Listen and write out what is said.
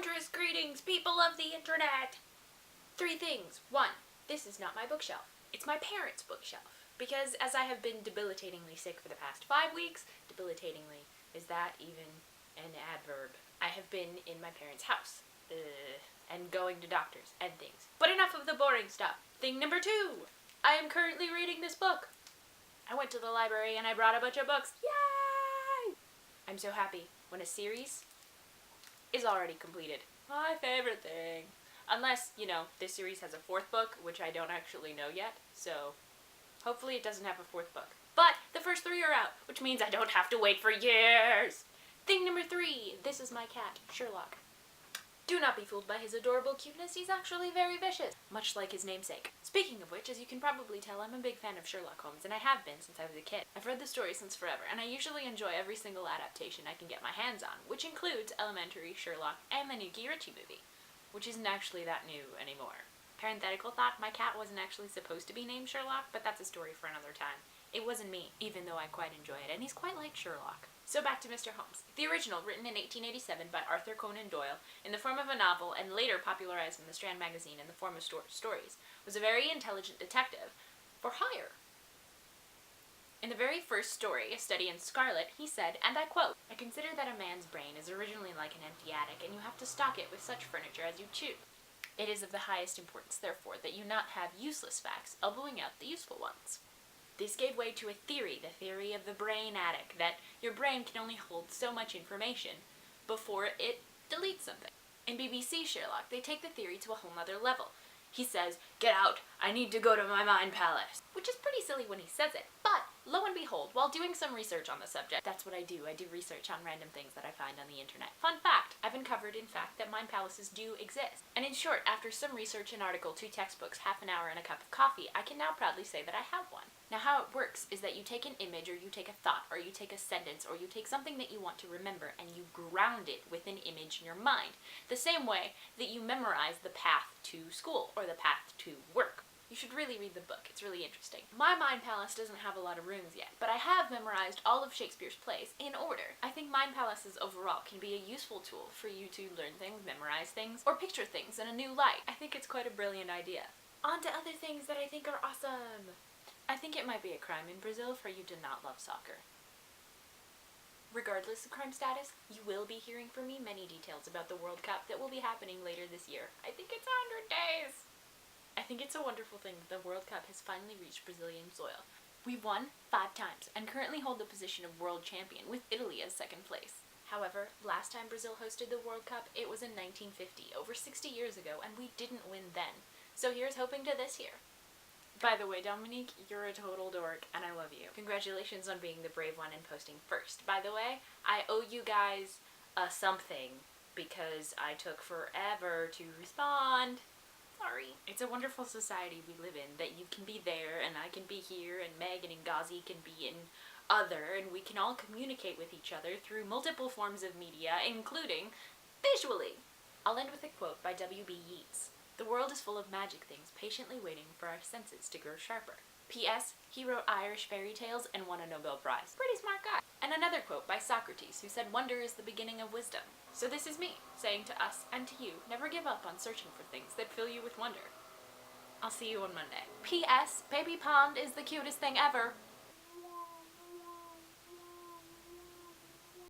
Wondrous greetings, people of the internet! 3 things. 1. This is not my bookshelf. It's my parents' bookshelf. Because as I have been debilitatingly sick for the past 5 weeks, debilitatingly, is that even an adverb? I have been in my parents' house. And going to doctors and things. But enough of the boring stuff. Thing number 2. I am currently reading this book. I went to the library and I brought a bunch of books. Yay! I'm so happy when a series is already completed. My favorite thing. Unless, this series has a 4th book, which I don't actually know yet, so hopefully it doesn't have a 4th book. But the first 3 are out, which means I don't have to wait for years. Thing number 3. This is my cat, Sherlock. Do not be fooled by his adorable cuteness, he's actually very vicious, much like his namesake. Speaking of which, as you can probably tell, I'm a big fan of Sherlock Holmes, and I have been since I was a kid. I've read the story since forever, and I usually enjoy every single adaptation I can get my hands on, which includes Elementary, Sherlock, and the new Guy Ritchie movie, which isn't actually that new anymore. Parenthetical thought, my cat wasn't actually supposed to be named Sherlock, but that's a story for another time. It wasn't me, even though I quite enjoy it, and he's quite like Sherlock. So back to Mr. Holmes. The original, written in 1887 by Arthur Conan Doyle, in the form of a novel and later popularized in the Strand magazine in the form of stories, was a very intelligent detective for hire. In the very first story, A Study in Scarlet, he said, and I quote, "I consider that a man's brain is originally like an empty attic, and you have to stock it with such furniture as you choose. It is of the highest importance, therefore, that you not have useless facts elbowing out the useful ones." This gave way to a theory, the theory of the brain attic, that your brain can only hold so much information before it deletes something. In BBC Sherlock, they take the theory to a whole nother level. He says, "Get out, I need to go to my mind palace," which is pretty silly when he says it, but lo and behold, while doing some research on the subject, that's what I do research on random things that I find on the internet. Fun fact, I've uncovered, in fact, that mind palaces do exist. And in short, after some research, an article, 2 textbooks, half an hour, and a cup of coffee, I can now proudly say that I have one. Now how it works is that you take an image, or you take a thought, or you take a sentence, or you take something that you want to remember, and you ground it with an image in your mind, the same way that you memorize the path to school, or the path to work. You should really read the book, it's really interesting. My mind palace doesn't have a lot of rooms yet, but I have memorized all of Shakespeare's plays in order. I think mind palaces overall can be a useful tool for you to learn things, memorize things, or picture things in a new light. I think it's quite a brilliant idea. On to other things that I think are awesome. I think it might be a crime in Brazil for you to not love soccer. Regardless of crime status, you will be hearing from me many details about the World Cup that will be happening later this year. I think it's 100 days! I think it's a wonderful thing that the World Cup has finally reached Brazilian soil. We've won 5 times and currently hold the position of world champion, with Italy as 2nd place. However, last time Brazil hosted the World Cup, it was in 1950, over 60 years ago, and we didn't win then. So here's hoping to this year. By the way, Dominique, you're a total dork, and I love you. Congratulations on being the brave one and posting first. By the way, I owe you guys something, because I took forever to respond. Sorry. It's a wonderful society we live in, that you can be there, and I can be here, and Megan and Ghazi can be in other, and we can all communicate with each other through multiple forms of media, including visually. I'll end with a quote by W.B. Yeats. "The world is full of magic things, patiently waiting for our senses to grow sharper." P.S. He wrote Irish fairy tales and won a Nobel Prize. Pretty smart guy. And another quote by Socrates, who said, "Wonder is the beginning of wisdom." So this is me, saying to us and to you, never give up on searching for things that fill you with wonder. I'll see you on Monday. P.S. Baby Pond is the cutest thing ever.